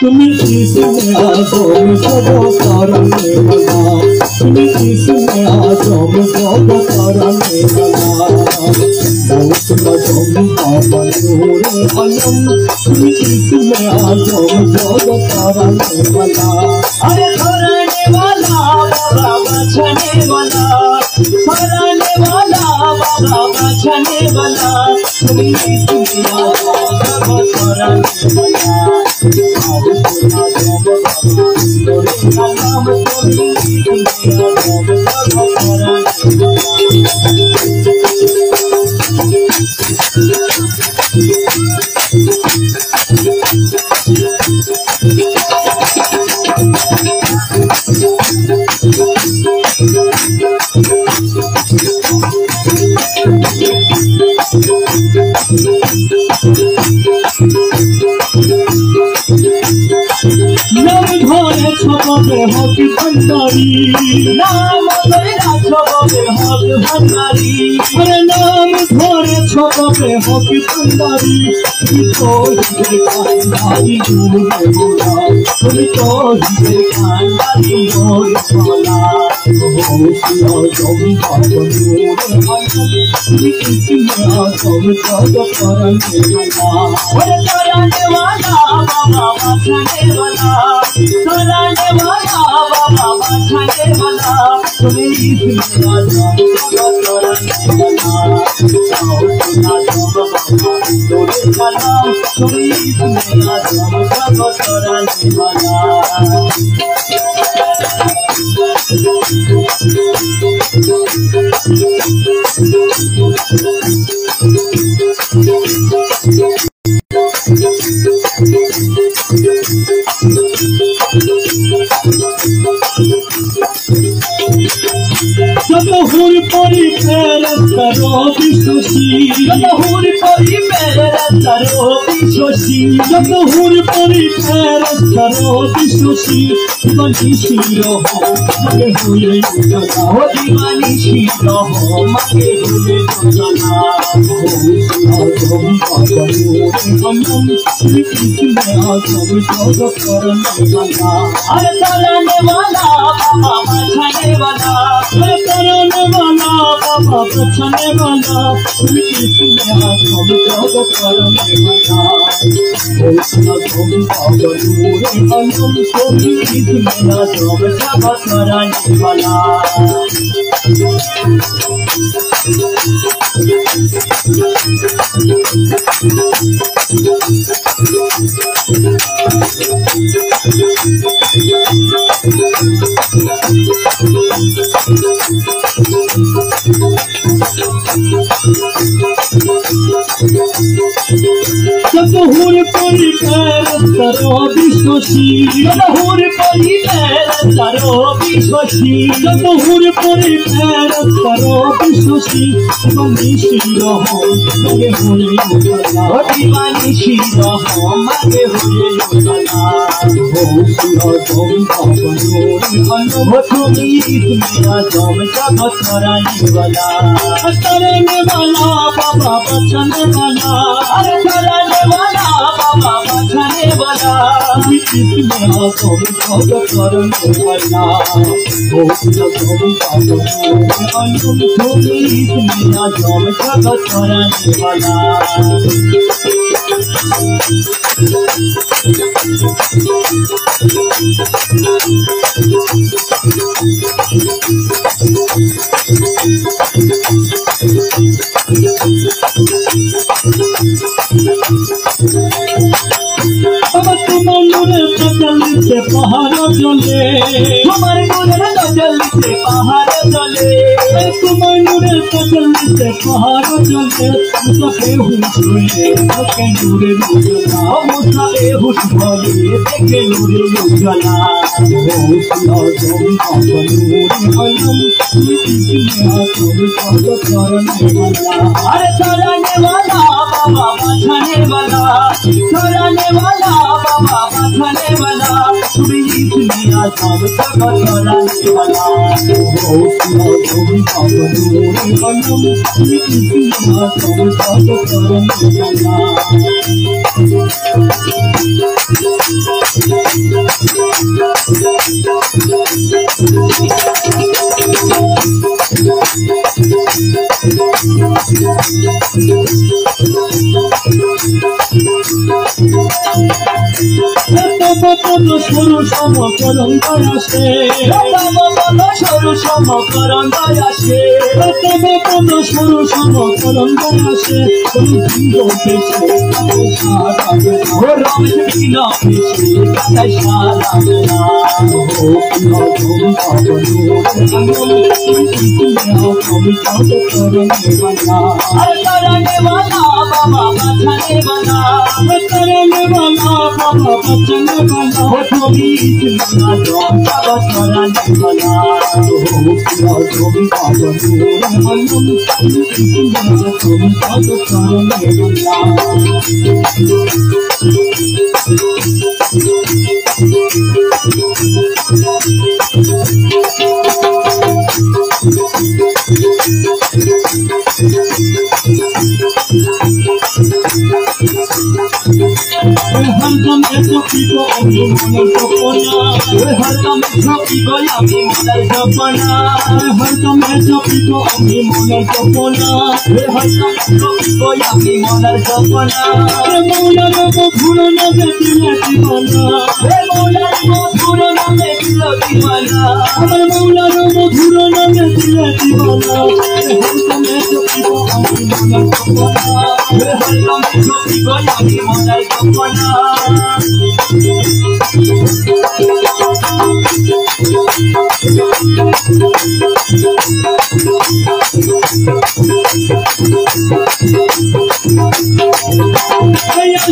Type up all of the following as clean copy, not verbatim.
তুমি इसमें आजम सब करने वाला তুমি इसमें आजम सब करने वाला मौत मजम नूर अलम তুমি इसमें आजम सब करने वाला अरे करने वाला बाबा बचने वाला करने वाला बाबा बचने वाला তুমি इसमें आजम सब करने वाला हकी भंडारी नाम धरे छबे हक भंडारी अरे नाम धरे छबे हकी भंडारी तो ही खानदारी नूर बोला तो ही खानदारी नूर बोला होशिया जमी बाबा नूर इसमें आजम सब करने वाला अरे करने वाला बाबा बचने वाला करने वाला बाबा बचने वाला तुम्हें इसमें आजम सब करने वाला तुम्हें इसमें आजम सब करने वाला जतहुर परी पेरत करो विश्वसी जतहुर परी पेरत करो विश्वसी जतहुर परी पेरत करो विश्वसी दीवानी शिरो हो मगे हुए उजला हो दीवानी शिरो हो मगे हुए उजला आजम बाबा नूर अलम इसमें आजम सब करने वाला अरे करने वाला बाबा बचने वाला करने वाला बाबा बचने वाला इसमें आजम सब करने वाला आजम बाबा नूर अलम इसमें आजम सब करने वाला जतहुर परी पेरत करो विश्वसी जतहुर परी पेरत करो विश्वसी जतहुर परी पेरत करो विश्वसी दीवानी शिरो हो मगे हुए उजला हो दीवानी शिरो हो मगे हुए उजला होशिया जमी बाबा नूर अलम हो तुम्हें इसमें आजम सब करने वाला बाबा बचने वाला अरे करने वाला बाबा बचने वाला इसमें आजम सब करने वाला होशिया जमी बाबा नूर अलम तुम्हें इसमें आजम सब करने वाला से पहाड़ चले तुम्हारे नूर तजल से पहाड़ चले तुम्हारे नूर तजल से पहाड़ चले मुसाफे हुए के नूर उजला मुसाफे हुए के नूर उजला होशिया जमी बाबा नूर अलम इसमें आजम सब करने वाला अरे करने वाला बाबा बचने वाला करने वाला बाबा बचने वाला तुम्हें इसमें आजम सब करने वाला होशिया जमी बाबा नूर अलम इसमें आजम सब करने वाला সরু সমকরণ দয়াসে সরু সমকরণ দয়াসে সরু সমকরণ দয়াসে তুমি রমেশ বিঘ্ন পেশে কাটাই সারাবে না करने वाला बाबा बचाने वाला हो तुम्ही इतना जोर बाबा कराने वाला हरदम झोपी को अभी मनर सपना हरदम झोपी को अभी मनर सपना हरदम झोपी को अभी मनर सपना हरदम झोपी को अभी मनर सपना मौलार मधुर नामे दिले दीवाना मौलार मधुर नामे दिले दीवाना আমার মৌলার মধুর নামে দিলে দীवाना हरदम झोपी को अभी मनर सपना हरदम झोपी को अभी मनर सपना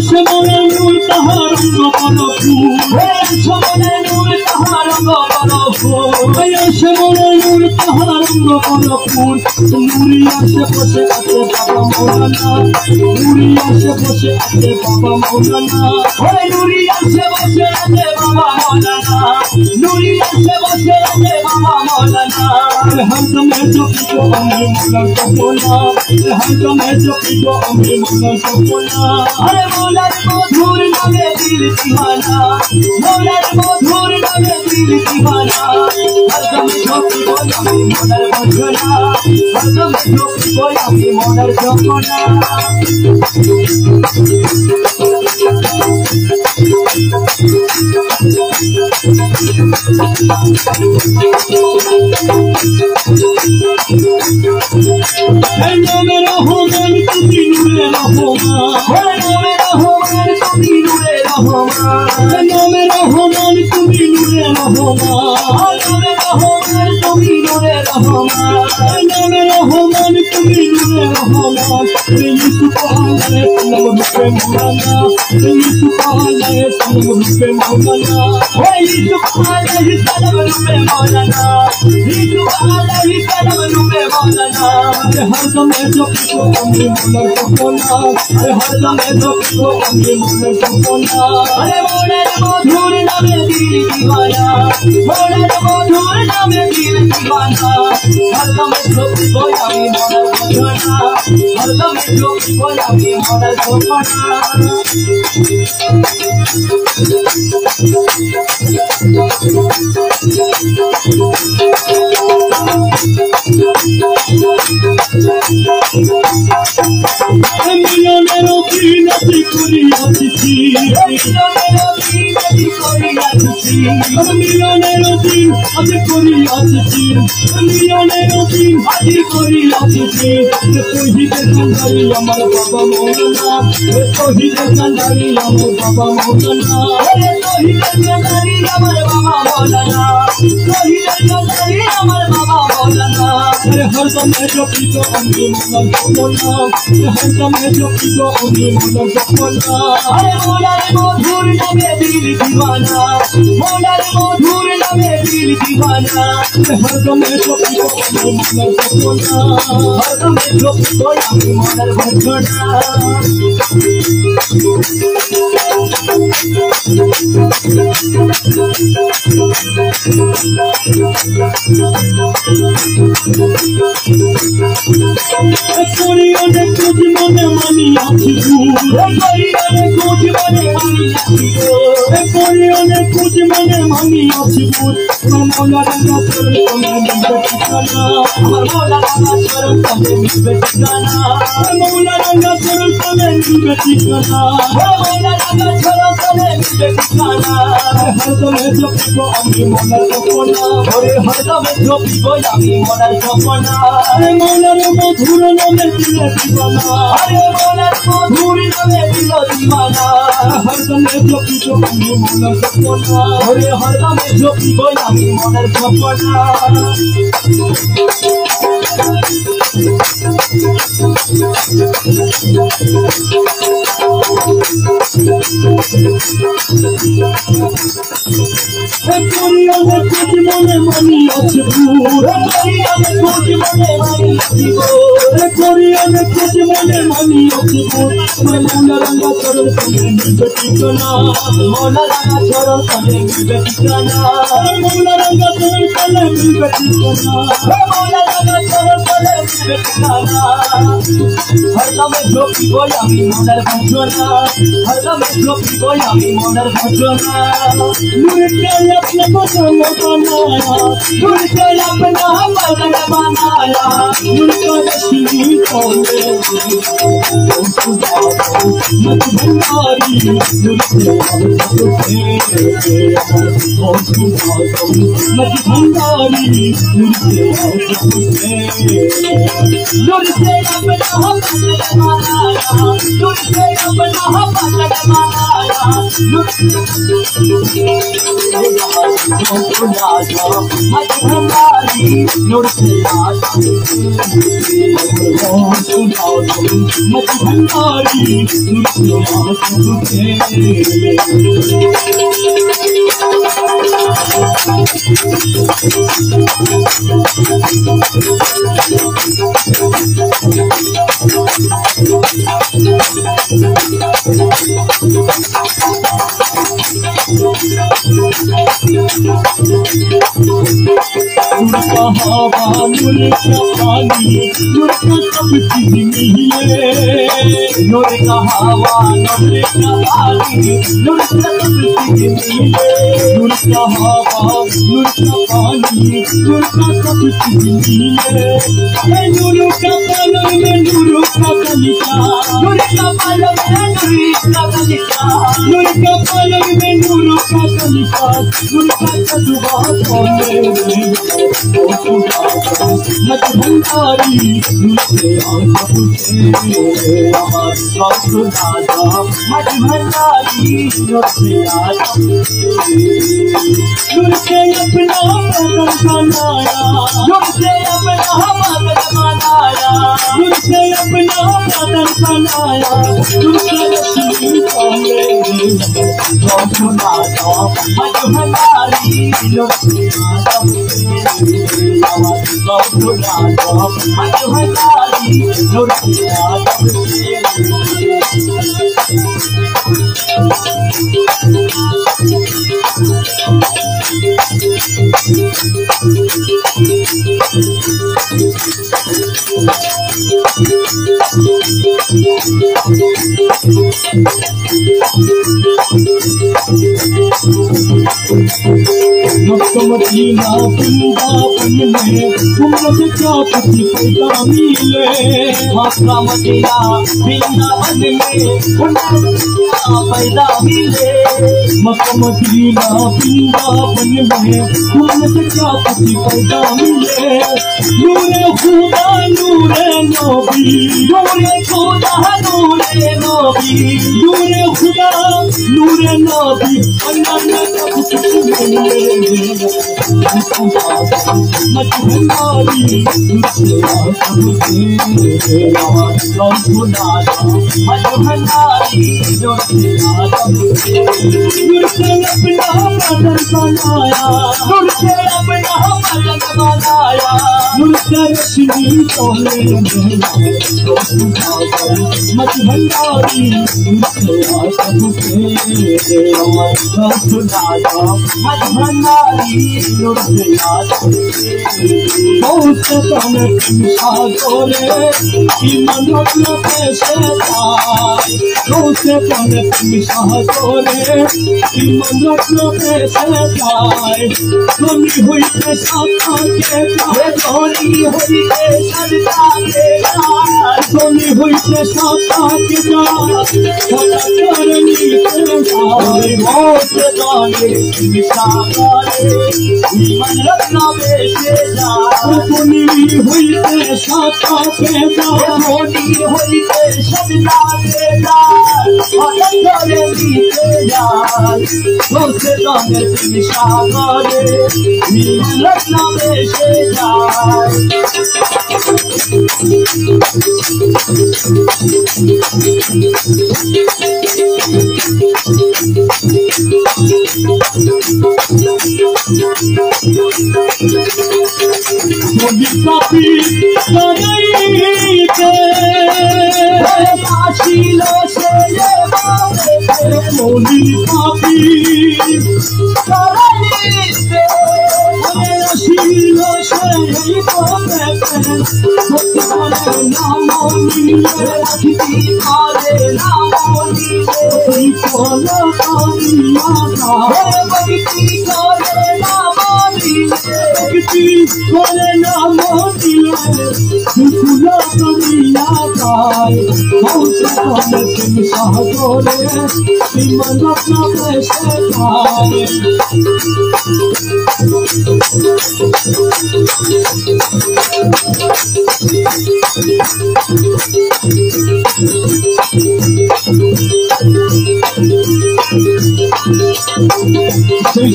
शमोला नूर तहार शमोला नूर तहार शमोला नूर तहार नूरिया से बसे आते बाबा मौलाना नूरिया से बसे आते बाबा मौलाना नूरिया से बसे आते बाबा मौलाना नूरिया से बसे आते बाबा मौलाना हरदम झोपी को अम्मी मौला सपना हरदम झोपी को अम्मी मौला सपना अरे मौलार मधुर नामे दिल दीवाना मौलार मधुर नामे दिल दीवाना हरदम झोपी को अम्मी मौलार भजना हरदम झोपी को अम्मी मौलार सपना मेरा होमन तुझी नूरे रहमान मेरा होमन तुझी नूरे रहमान मेरा होमन तुझी नूरे रहमान मेरा होमन तुझी नूरे रहमान मेरा होमन तुझी नूरे रहमान यूसुफ आले सलाम रुपे मौलाना यूसुफ आले सलाम रुपे मौलाना यूसुफ आले सलाम रुपे मौलाना यूसुफ आले सलाम रुपे मौलाना हरदम झोपी को अम्मी मौला सपना हरदम झोपी को अम्मी मौला सपना अरे मौलार मधुर नामे दिल दीवाना मौलार मधुर नामे दिल दीवाना हरदम झोपी को अम्मी मौलार भजना हरदम झोपी को अम्मी मौलार सपना मिलनेरो बीनती करी आछी मिलनेरो बीनती करी आछी मिलनेरो दिन आज करी आछी मिलनेरो दिन आज करी आछी तोहिद संगारी আমার বাবা মৌলানা तोहिद संगारी আমার বাবা মৌলানা तोहिद संगारी আমার বাবা মৌলানা तोहिद संगारी আমার বাবা मौलाना हरदम झोपी को अम्मी मौला सपना हरदम झोपी को अम्मी मौला सपना अरे मौलार मधुर नामे दिल दीवाना मौलार मधुर नामे दिल दीवाना हरदम झोपी को अम्मी मौला सपना हरदम झोपी को अम्मी मौलार भजना Koreane kuch mone mani achi Koreane kuch mone mani achi Koreane kuch mone mani achi Mola ranga charan tome milbe tikana Mola ranga charan tome milbe tikana Mola ranga charan tome milbe tikana Mola ranga charan tome milbe tikana Har dame jopiko ami molar kopona Ore har dame jopiko ami molar kopona Mola re madhur name dile divana Are mola re madhur name dile divana Har dame jopiko ami molar kopona Ore har dame jopiko ami molar kopona Koreane kuch mone mani achi Koreane kuch mone mani achi Koreane kuch mone mani achi Mola ranga charan tome milbe tikana Mola ranga charan tome milbe tikana Mola ranga charan tome milbe tikana Mola ranga charan tome milbe tikana Har dame jopiko ami molar bhajona Har dame jopiko ami molar bhajona Nurke apne badan banaya Nurke apna badan banaya Nurke rashmi kole mat bhandari Nurke mat bhandari Nurke Nurke apna badan banaya Nurke apna badan banaya Nurka hava, nurka pani, nurka sab cheez mile. Nurka hava, nurka pani, nurka sab cheez mile. Nurka hava, nurka pani, nurka sab cheez mile. Nurka palam mein nurka kalita, nurka palam mein nurka kalita, nurka palam mein nurka kalita, nurka kadwa kone. mat bhandari nurke aapke amar saudada mat bhandari nurke aapke nurke apna badan banaya nurke apna badan banaya nurke apna badan banaya nurke rashmi kole saudada mat bhandari nurke Madina Vrindavan में घूमने क्या कुछ पैदा मिले Mecca Medina Vrindavan में घूमने क्या पैदा मिले मक्का मदीना वृंदावन में घूमने क्या कुछ पैदा मिले नूरे खुदा नूरे नबी नूरे खुदा नूरे नबी नूरे खुदा नूरे नबी अल्लाह ने कुछ मिले mat bhandari nurke aapke mat bhandari nurke aapke nurke apna बनाया नूर से अपना मदन बनाया नूर से रोशनी तोले मत भंडारी सुनाया मत भंडारी नूर से बहुत तने सागरे की मनोत न कैसे पाए बहुत तने सागरे की मनोत न कैसे पाए धोनी हुई के साथ के धोनी हुई के सदका के धोनी हुई के साथ के करनी के बहुत गाने सागरे मन रत्ना बेचे जा धोनी हुई के साथ के धोनी हुई के सदका के करनी के बहुत गाने सागरे मन रत्ना बेचे जा काफी काशीलो से मोदी काफी शीलो से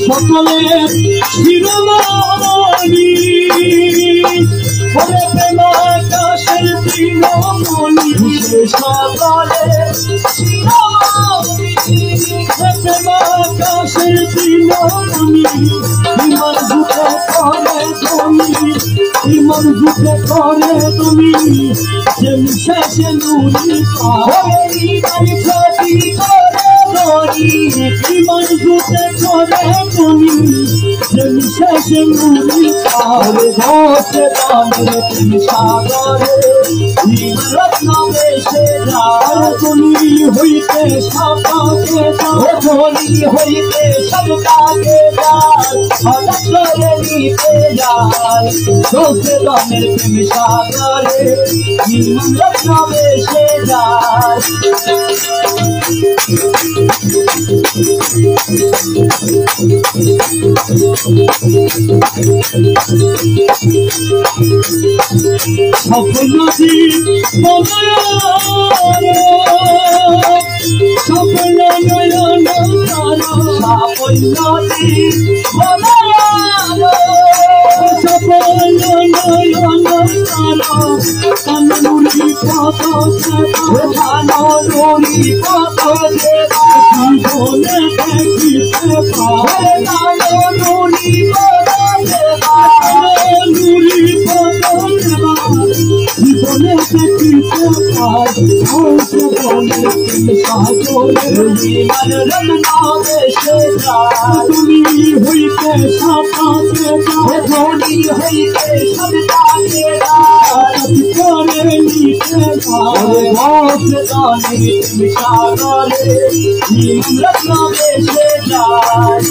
সকলে শিরোমণি ওরে প্রেমাকাশের তৃণমণি সকলে প্রেমাকাশের তৃণমণি ইমান দুঃখে করে তুমি ইমান দুঃখে করে তুমি যে শেষে নুরি পাই ক্ষতি করে ইমান দুঃখে করে তুমি যে শেষে নুরি পাই ঘোষে দানের সাগরে রত্ন বেশে আর তুমি হইতে সাপাকে ধনী হইতে সবটাকে হঠাৎ করে নিতে যায় ঘোষে দানের সাগরে রত্ন বেশে যায় সপনজি সপন নয়ন সাফল্যতি সপন নয়ন কানুরি কত নুরি কত জীবনে দেখিতে পায় নুরি নুরি কত জীবনে দেখিতে পায় জীবন রত্না বেশে যায় তুমি হইতে সাপাকে ধনী হইতে সবটাকে করে নিতে ঘোষে দানের সাগরে রত্ন বেশে যায়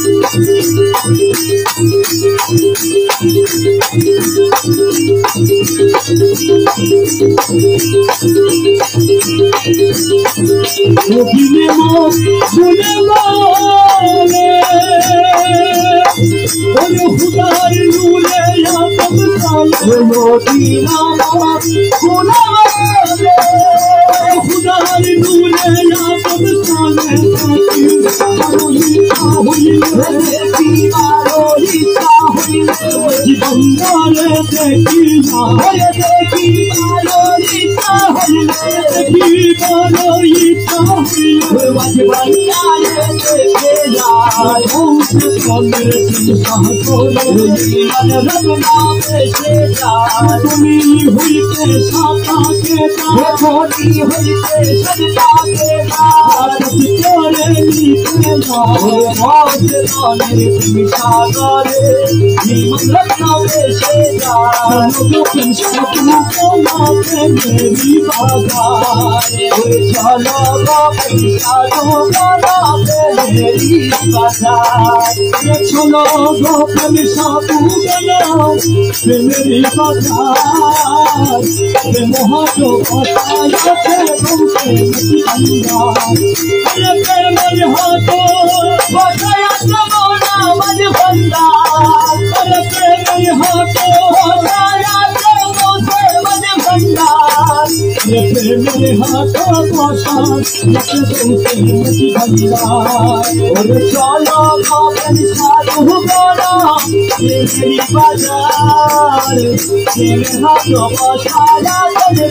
অভিনে শুনে বলে ওরে খুদার নূরে আতম সালে মদিনা গুনাহে খুদার নূরে আতম সালে দেখি মারো ইচ্ছা হইলে জীবন বলে দেখি না দেখি মারো ইচ্ছা হইলে देखी बनो इच्छा हुई माझे बंगाले देखे जाए कमर चिंता करो मन रंगना बेचे जाए তুমি হইতে সাতা কে छोटी हुई से सजता के नाथ করে নিতে যাও मौज नाने तुम सागरे मन रंगना बेचे जाए लोगों सपनों को माथे मेरी बाजार चलो पैसा तो बना मेरी बाजार चलो गोपन साधु बना मेरी बाजार मोहतो बताया थे तुमसे अंदाज प्रेम हाथों बताया जमाना मन भंडार प्रेम हाथों बताया जमाना मन भंडार मेरे हाथों पासा तुमसे अंदाज और चलो गोपन साधु बना मेरी बाजार मेरे हाथों बताया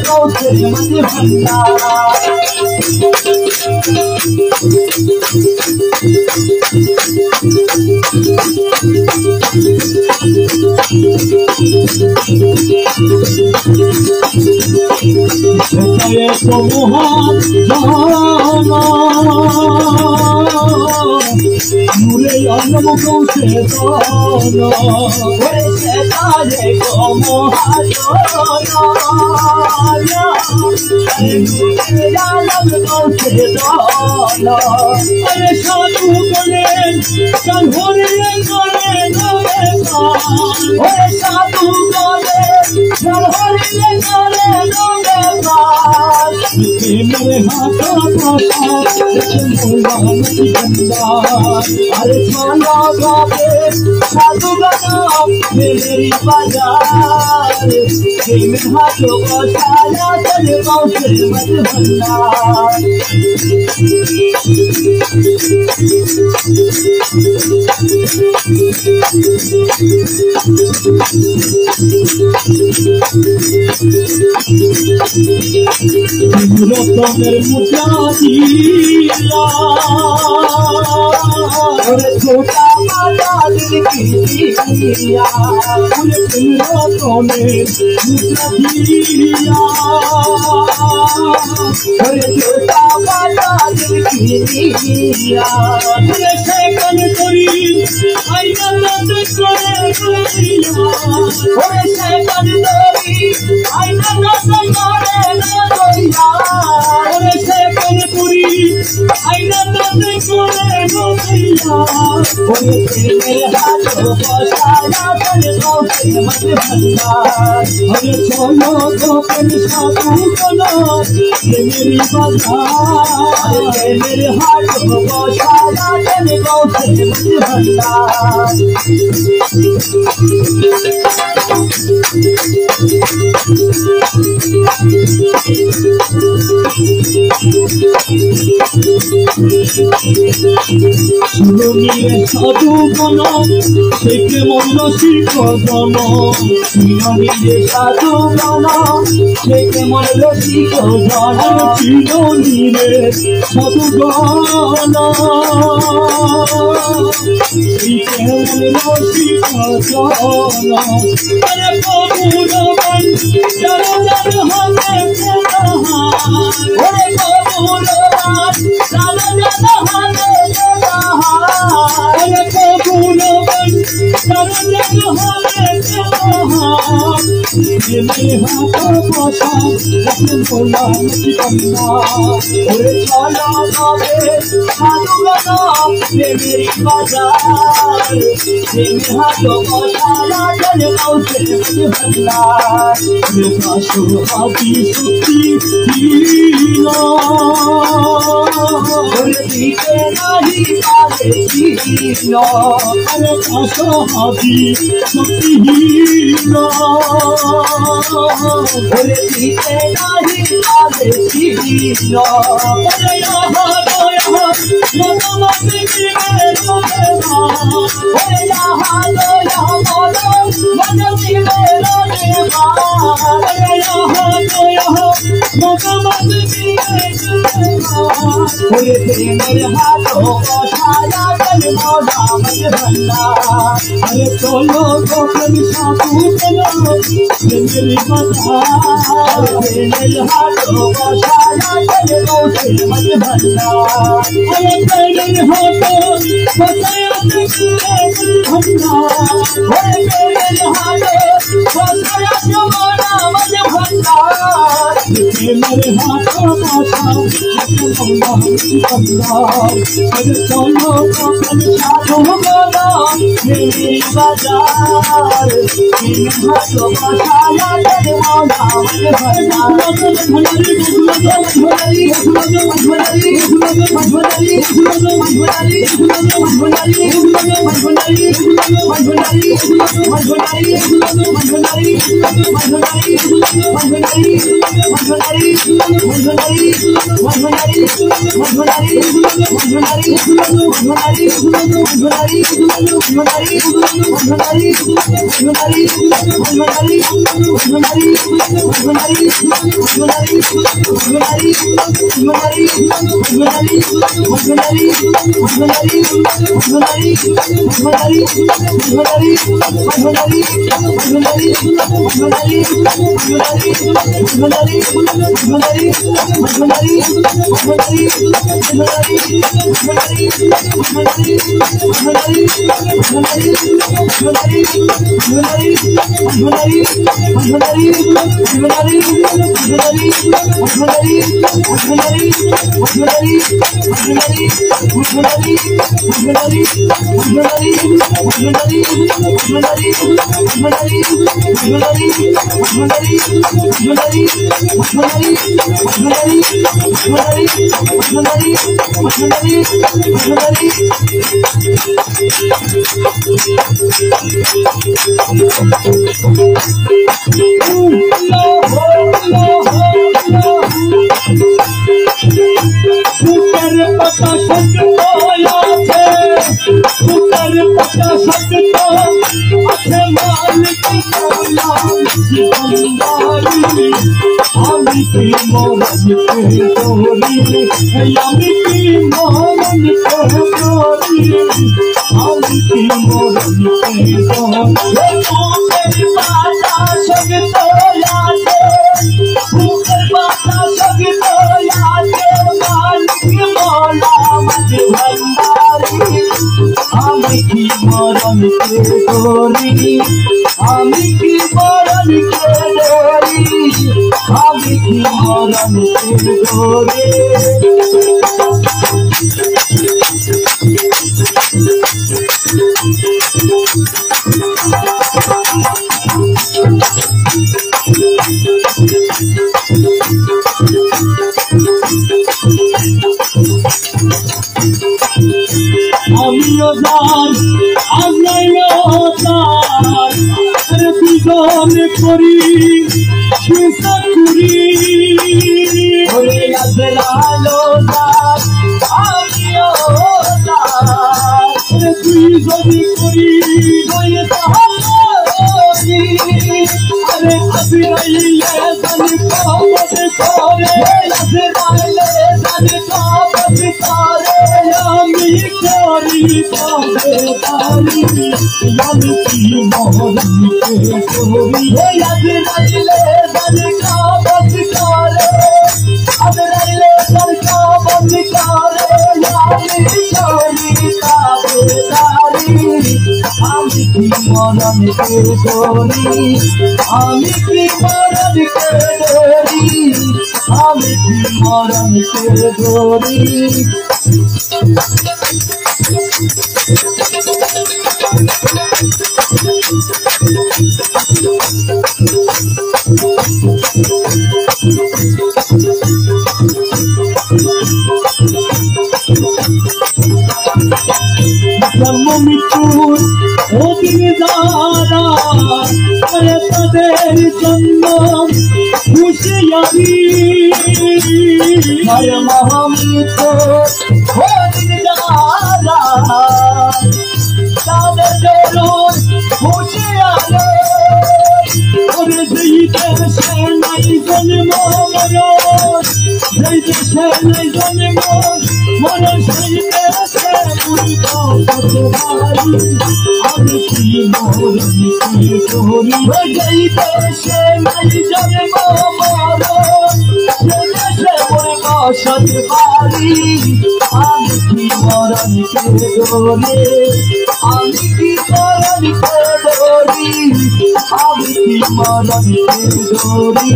तुमसे मन भंडार Nure anam kose dana, ore setare como hatona, nure anam kose dana, are sadhu bolen, kanhore kare naveka, ore sadhu bole, kanhore kare naveka. मेरे हाथा पासा मोला मती बंदा अरे चलो गावे साधु बना मेरी बाजार मेरे हाथों को साया चले से मत भंडार रतনের मुचादिया और छोटा माता दिल की दिया रतনের मुचादिया और छोटा माता दिल की दिया से कन करी आईना नद करे दिया और से कन करी आईना नद करे दिया और से कन करी आईना नद करे दिया और मेरे हाथों को साया चले से मत भंडार अरे चलो गोपन साधु बना मेरी बाजार मेरे हाथों को साया चले से मत भंडार সুরনিয়ে সাধু বনা থেকে মন শিখ বনা সুরনিয়ে সাধু বনা থেকে মন শিখ বনা চিরনিয়ে সাধু বনা থেকে মন শিখ বনা আরে প্রভুর মন যারা যারা হাতে ওরে প্রভুর মন যারা যারা হাতে अरे प्रभु नमन शरण हरे मेरे हाथों पासा लखन बोला मची बंदा और चलो गावे साधु बना मेरी बाजार मेरे हाथों को साया चले से मत भंडार मेरा सुहागी सुखी हीरा और दीपे नहीं पाले जीनो अरे सुहागी सुखी हीरा और दीपे नहीं पाले जीनो अरे यहाँ नमक की मेरो देवा और यहाँ मन की मेरो देवा अरे यहाँ मेरे हाथों को छाया जल मौला मत भंडा अरे चलो तो फिर साधु चलो मेरी बता मेरे हाथों को छाया जल मौला मत भंडा अरे तेरे हाथों बताया भंडा मेरे हाथों को छाया जल मौला मत भंडा मेरे हाथों का अरे चलो तो फिर साधु मौला मेरी बाजार मेरे हाथों को छाया जल मौला मत भंडा Hare আমি কি মরণকে করি যাইতে সে নাই জন্ম মরণ সে দেশে মোর বসত বাড়ি আমি কি মরণকে ধরে আমি কি মরণকে ধরি আমি কি মরণকে ধরি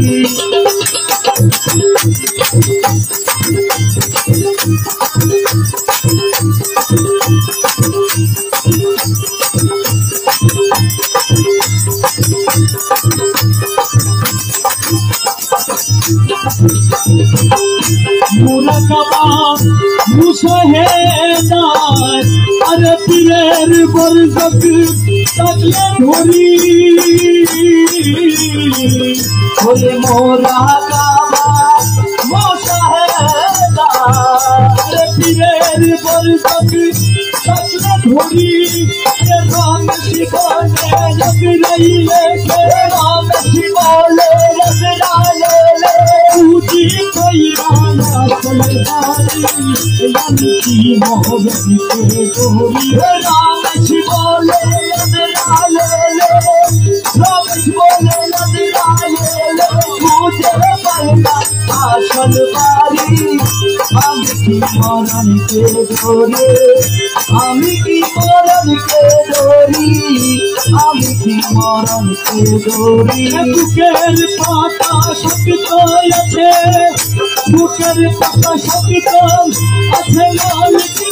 मुराकाबा मुशाहेदार अरे पीरेर बरसत तकले धोरी बोले मुराकाबा मुशाहेदार अरे पीरेर बरसत तकले धोरी के राम शिवाने जग रही है के राम शिवाले रस डाले पूजी कोई राना सलदारी यानी की मोहब्बत के गोरी राम शिवाले रस डाले राम शिवाले रस डाले पूजे पहला आसल बारी हम की मरण के गोरी আমি কি মরণ কে ধরি আমি কি মরণ কে ধরি বুকের পাতা শক্ত আছে বুকের পাতা শক্ত আছে লাল কি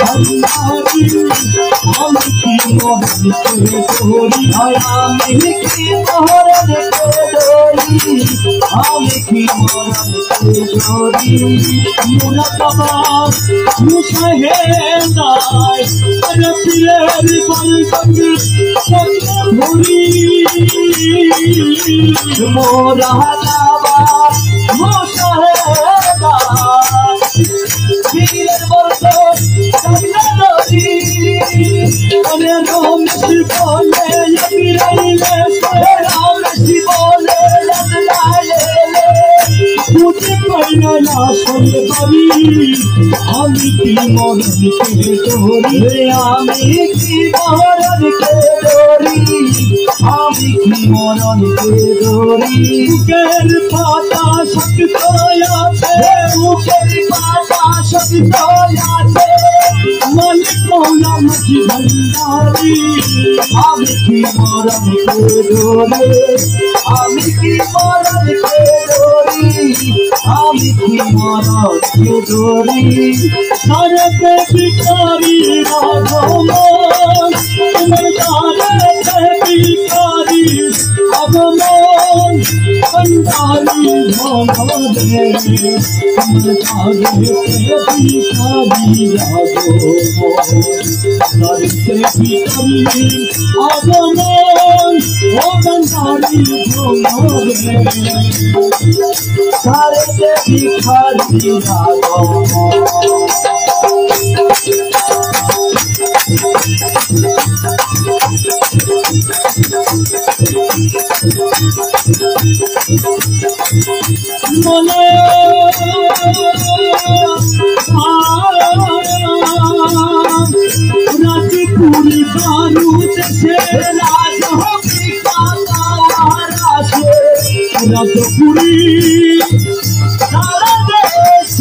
ভান্ডারি আমি কি মরণ কে ধরি আমি কি মরণ কে ধরি আমি কি মরণ কে ধরি মুরাকাবা मुशाहेदार अरे पीरेर बरसत तकले धोरी मुराकाबा मुशाहेदार पीरेर बरसत तकले धोरी अरे राम शिवाले यगिरैले राम शिवाले लदलाले पूजे पहला आसल बारी আমি কি মরণকে ধরি আমি কি মরণকে ধরি আমি কি মরণকে ধরি বুকের পাতা শক্ত আছে বুকের পাতা শক্ত আছে মালিক মৌলা মাঝি ভান্ডারি আমি কি মরণকে ধরি আমি কি মরণকে ধরি আমি কি মরণকে ধরি सारे भिखारी भगवान तुम्हें सारे भिखारी भगवान भंडारी भगवान तुम्हें सारे भिखारी भगवान सारे भिखारी भगवान ओ भंडारी भगवान सारे भिखारी भगवान पूरी बारूद से राज पूरी सारा देश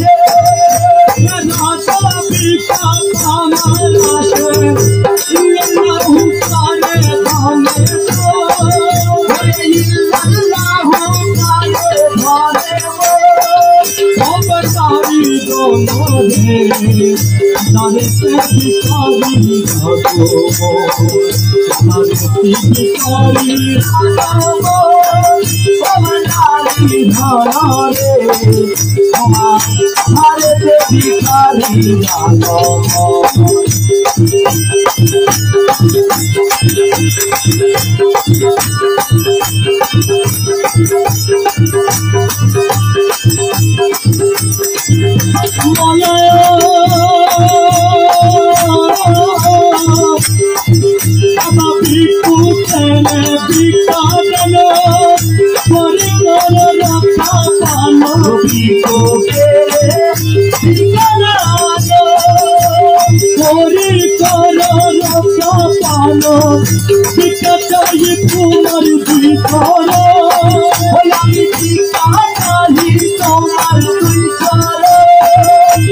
भिक्षा पालो भिक्षा चाहिए तुम्हार भिखारो আমি भिक्षा चाही তোমার দুই চরণ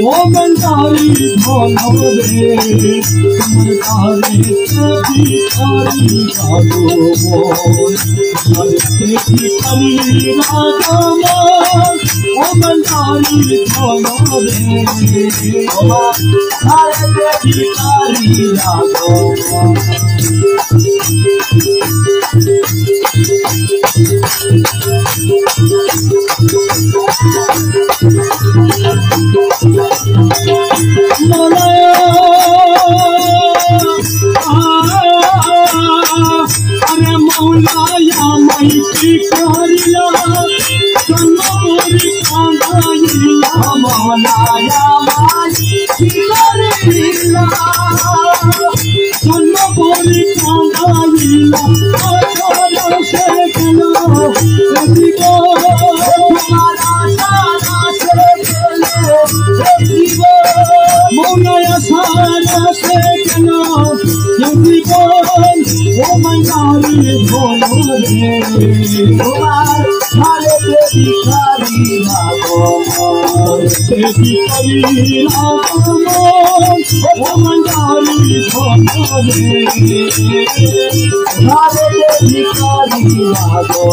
ओ मंदारी धन रे मंदारे भिखारी जागो मोर मंदारे भिखारी राजा मोर ओ मंदारी धन रे भारत भिखारी जागो अरे मौलाया मई भिखारिया कन्नौरी कांदाइया मौलाया माई भिखारिया कन्नौरी कांदाइया आचार से गलो देखो तुम्हारा सारा से देखो मौलाया सारा से गलो देखो ओ मंगारी भोलो रे तुम्हार भारत भिखारी जागो भिखारी राजा मोर ओ मंगारी भोलो रे भारत भिखारी जागो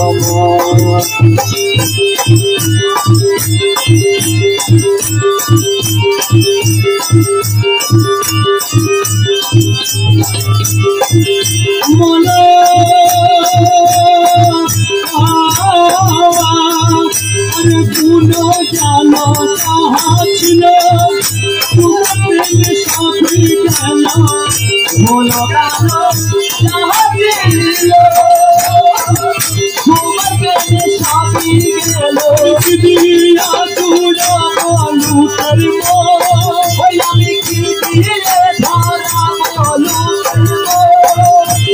मोलो अरे भूलो जानो चाहছিলো तुम्हें साथी गलो बोलो गानो चाहছিলো तुम्हें साथी गलो दिया तुड़ा बोलू करमो আমি কি দিয়ে ধরা বলো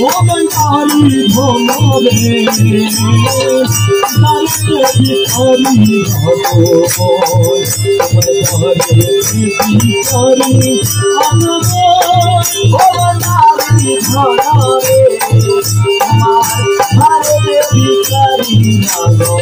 ओ मंगारी भोलो रे दाते भिखारी जागो मंगारे भिखारी आगो ও নারী ধরা রে আমার भारत भिखारी जागो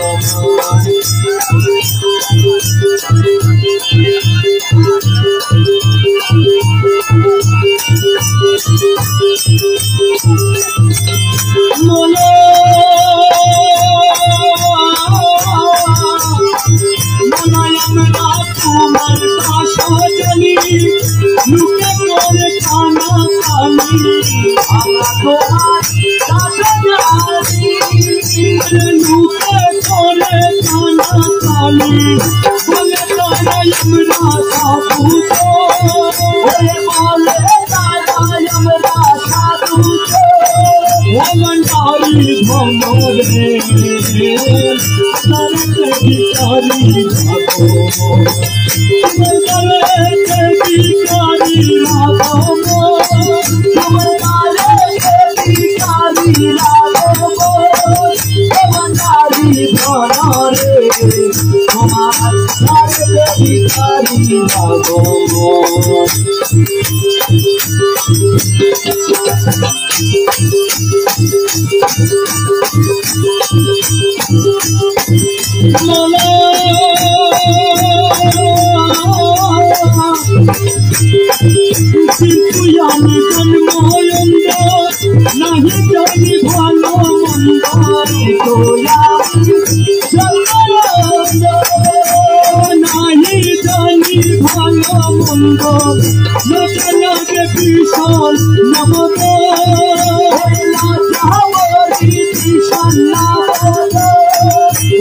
मोलो मनाया तुम्हार सजनी लुके मोरे खाना खानी আমরা তোমার শাসন আসি लुके मोरे खाना खानी बोले तारा यमरा साधु ওরে বলে তারা আমরা সাধু ओ मंगारी भोलो रे सरत भिखारी जागो मंगारे भिखारी जागो तुम्हारे भिखारी लागो तुम्हारी धरा रे तुम्हारे भिखारी लागो मोलो কিন্তু আমি জন্ময়ন্দ নাহি জানি ভালো মন্দ নাহি জানি ভালো মন্দ লোকে লাগে ভীষণ নবদ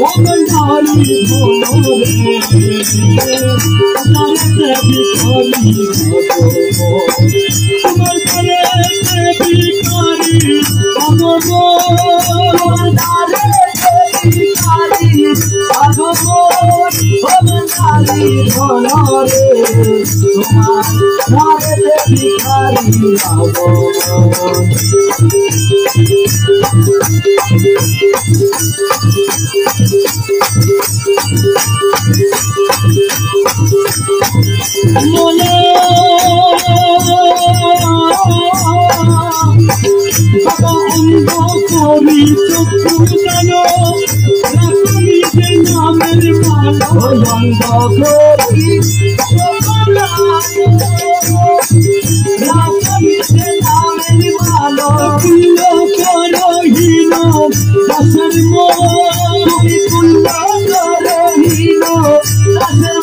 ও मंगारी भोलो रे दाते भिखारी जागो मंगारे भिखारी जागो धरा रे तुम्हारे भिखारी लागो मोलो বাবা অন্ধ করি চক্ষু জানো রাখি যে নামের মালা অন্ধ করি রাখি যে নামের মালা পুণ্য করহীন দাসের তুমি পুণ্য করহীন দাসের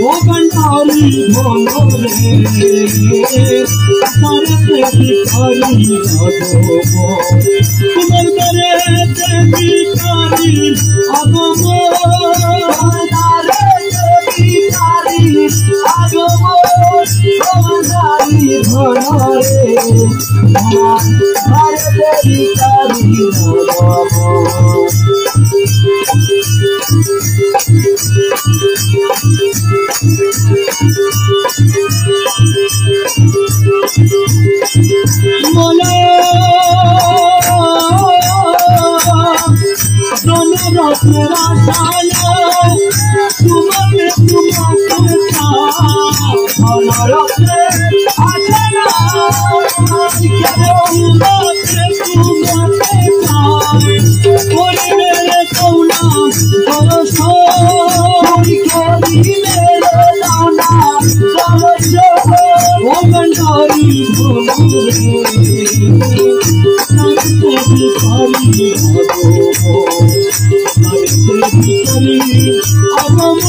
ও গন্ডারি ভোরে তারতে ভিখারি আগম তোমার তারতে ভিখারি আগম ভিখারি আগম তোমারি ভরে ভারতে ভিখারি আগম মোলা জনরথের আশালা তোমাকে তোমাকে অনরতে আশালা তোমাকে তোমাকে করে মেরে কৌনা দরস করি মেরে দানা দরস ও গন্ডারি ভোরে তারতে ভিখারি আগম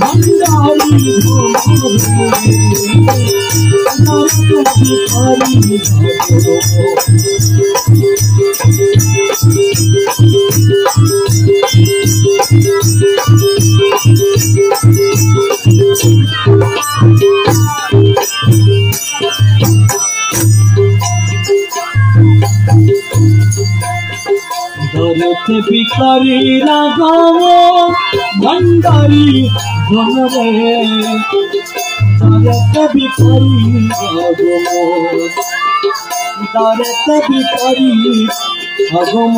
ভণ্ডারি ভোরে তারতে ভিখারি ধরতে ভিখারি আগম ভণ্ডারি ভোরে ধরতে ভিখারি আগম ধরতে ভিখারি আগম